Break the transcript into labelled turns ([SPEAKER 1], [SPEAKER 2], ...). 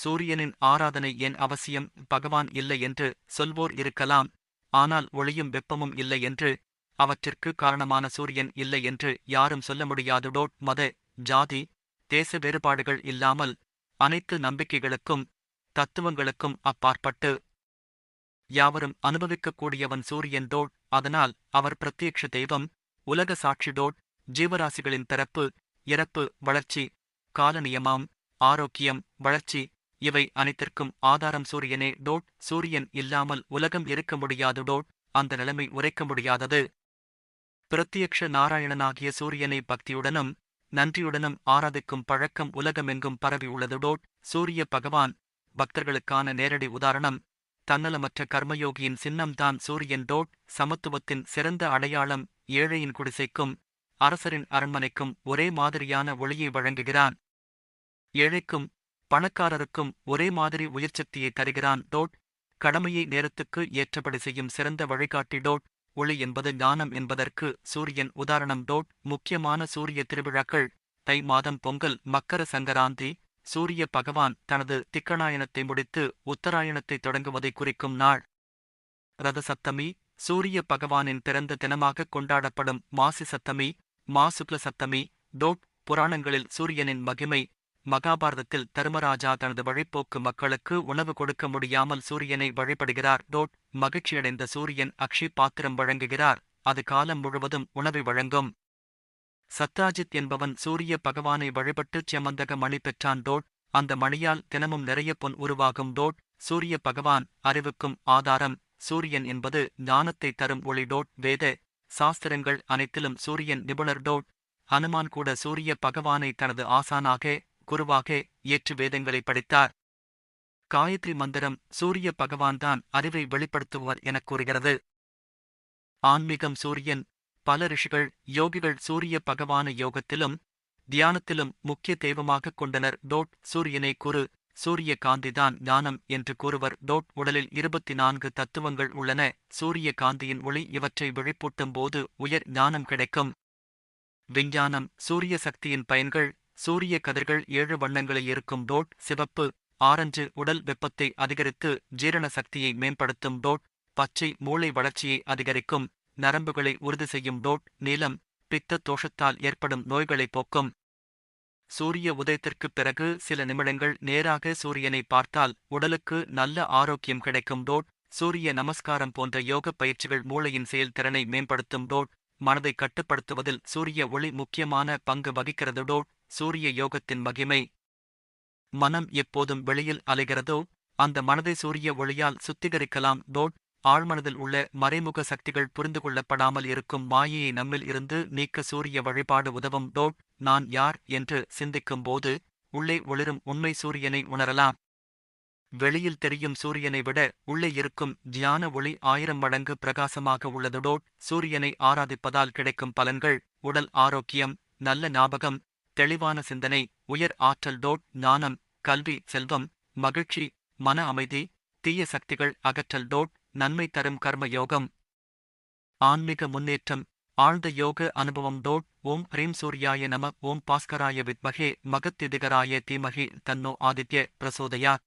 [SPEAKER 1] சூரியனின் ஆராதனை ஏன் அவசியம், பகவான் இல்லை என்று சொல்வோர் இருக்கலாம். ஆனால் ஒளியும் வெப்பமும் இல்லை என்று, அவற்றிற்கு காரணமான சூரியன் இல்லை என்று யாரும் சொல்ல முடியாது. மத, ஜாதி, தேச வேறுபாடுகள் இல்லாமல் அனைத்து நம்பிக்கைகளுக்கும் தத்துவங்களுக்கும் அப்பாற்பட்டு யாவரும் அனுபவிக்கக்கூடியவன் சூரியன். அதனால் அவர் பிரத்யக்ஷ தெய்வம், உலக சாட்சி. ஜீவராசிகளின் பிறப்பு, இறப்பு, வளர்ச்சி, காலநியமம், ஆரோக்கியம், வளர்ச்சி இவை அனைத்திற்கும் ஆதாரம் சூரியனே. சூரியன் இல்லாமல் உலகம் இருக்க முடியாது. அந்த நிலைமை உரைக்க முடியாதது. பிரத்யக்ஷ நாராயணனாகிய சூரியனை பக்தியுடனும் நன்றியுடனும் ஆராதிக்கும் பழக்கம் உலகமெங்கும் பரவியுள்ளது. சூரிய பகவான் பக்தர்களுக்கான நேரடி உதாரணம். தன்னலமற்ற கர்மயோகியின் சின்னம்தான் சூரியன். சமத்துவத்தின் சிறந்த அடையாளம். ஏழையின் குடிசைக்கும் அரசரின் அரண்மனைக்கும் ஒரே மாதிரியான ஒளியை வழங்குகிறான். ஏழைக்கும் பணக்காரருக்கும் ஒரே மாதிரி உயிர்ச்சக்தியை தருகிறான். கடமையை நேரத்துக்கு ஏற்றபடி செய்யும் சிறந்த வழிகாட்டி. ஒளி என்பது ஞானம் என்பதற்கு சூரியன் உதாரணம். முக்கியமான சூரிய திருவிழாக்கள்: தை மாதம் பொங்கல், மக்கர சங்கராந்தி. சூரிய பகவான் தனது திக்கணாயனத்தை முடித்து உத்தராயணத்தை தொடங்குவதை குறிக்கும் நாள். ரத சப்தமி, சூரிய பகவானின் பிறந்த தினமாக கொண்டாடப்படும் மாசி சப்தமி, மா சுக்ல சப்தமி. புராணங்களில் சூரியனின் மகிமை. மகாபாரதத்தில் தர்மராஜா தனது வழிப்போக்கு மக்களுக்கு உணவு கொடுக்க முடியாமல் சூரியனை வழிபடுகிறார். மகிழ்ச்சியடைந்த சூரியன் அக்ஷி பாத்திரம் வழங்குகிறார். அது காலம் முழுவதும் உணவை வழங்கும். சத்ராஜித் என்பவன் சூரிய பகவானை வழிபட்டுச் செமந்தக மணி பெற்றான். அந்த மணியால் தினமும் நிறைய பொன் உருவாகும். சூரிய பகவான் அறிவுக்கும் ஆதாரம். சூரியன் என்பது ஞானத்தை தரும் ஒளி. வேத சாஸ்திரங்கள் அனைத்திலும் சூரியன் நிபுணர். ஹனுமான் கூட சூரிய பகவானை தனது ஆசானாக, குருவாக ஏற்று வேதங்களை படித்தார். காயத்ரி மந்திரம் சூரிய பகவான்தான் அறிவை வெளிப்படுத்துவர் எனக் கூறுகிறது. ஆன்மீகம் சூரியன். பல ரிஷிகள், யோகிகள் சூரிய பகவான யோகத்திலும் தியானத்திலும் முக்கிய தெய்வமாகக் கொண்டனர். சூரியனை குரு, சூரிய காந்திதான் ஞானம் என்று கூறுவர். உடலில் 24 தத்துவங்கள் உள்ளன. சூரிய காந்தியின் ஒளி இவற்றை விழிப்பூட்டும் போது உயர் ஞானம் கிடைக்கும். விஞ்ஞானம் சூரிய சக்தியின் பயன்கள். சூரிய கதிர்கள் 7 வண்ணங்களில் இருக்கும். சிவப்பு, ஆரஞ்சு உடல் வெப்பத்தை அதிகரித்து ஜீரண சக்தியை மேம்படுத்தும். பச்சை மூளை வளர்ச்சியை அதிகரிக்கும், நரம்புகளை உறுதி செய்யும். நீலம் பித்த தோஷத்தால் ஏற்படும் நோய்களை போக்கும். சூரிய உதயத்திற்குப் பிறகு சில நிமிடங்கள் நேராக சூரியனை பார்த்தால் உடலுக்கு நல்ல ஆரோக்கியம் கிடைக்கும். சூரிய நமஸ்காரம் போன்ற யோக பயிற்சிகள் மூளையின் செயல்திறனை மேம்படுத்தும். மனதை கட்டுப்படுத்துவதில் சூரிய ஒளி முக்கியமான பங்கு வகிக்கிறது. சூரிய யோகத்தின் மகிமை. மனம் எப்போதும் வெளியில் அலைகிறதோ அந்த மனதை சூரிய ஒளியால் சுத்திகரிக்கலாம். ஆழ்மனதில் உள்ள மறைமுக சக்திகள் புரிந்து கொள்ளப்படாமல் இருக்கும் மாயையை நம்மில் இருந்து நீக்க சூரிய வழிபாடு உதவும். நான் யார் என்று சிந்திக்கும்போது உள்ளே ஒளிரும் உண்மை சூரியனை உணரலாம். வெளியில் தெரியும் சூரியனை விட உள்ளே இருக்கும் தியான ஒளி 1000 மடங்கு பிரகாசமாக உள்ளது. சூரியனை ஆராதிப்பதால் கிடைக்கும் பலன்கள்: உடல் ஆரோக்கியம், நல்ல ஞாபகம், தெளிவான சிந்தனை, உயர் ஆற்றல். ஞானம், கல்வி, செல்வம், மகிழ்ச்சி, மன அமைதி, தீய சக்திகள் அகற்றல். நன்மை தரும் கர்ம யோகம். ஆன்மீக முன்னேற்றம், ஆழ்ந்த யோக அனுபவம். ஓம் ஹ்ரீம் சூர்யாய நம. ஓம் பாஸ்கராய வித்மஹே மகத்திதிகராய தீமஹி தன்னோ ஆதித்ய பிரசோதயாத்.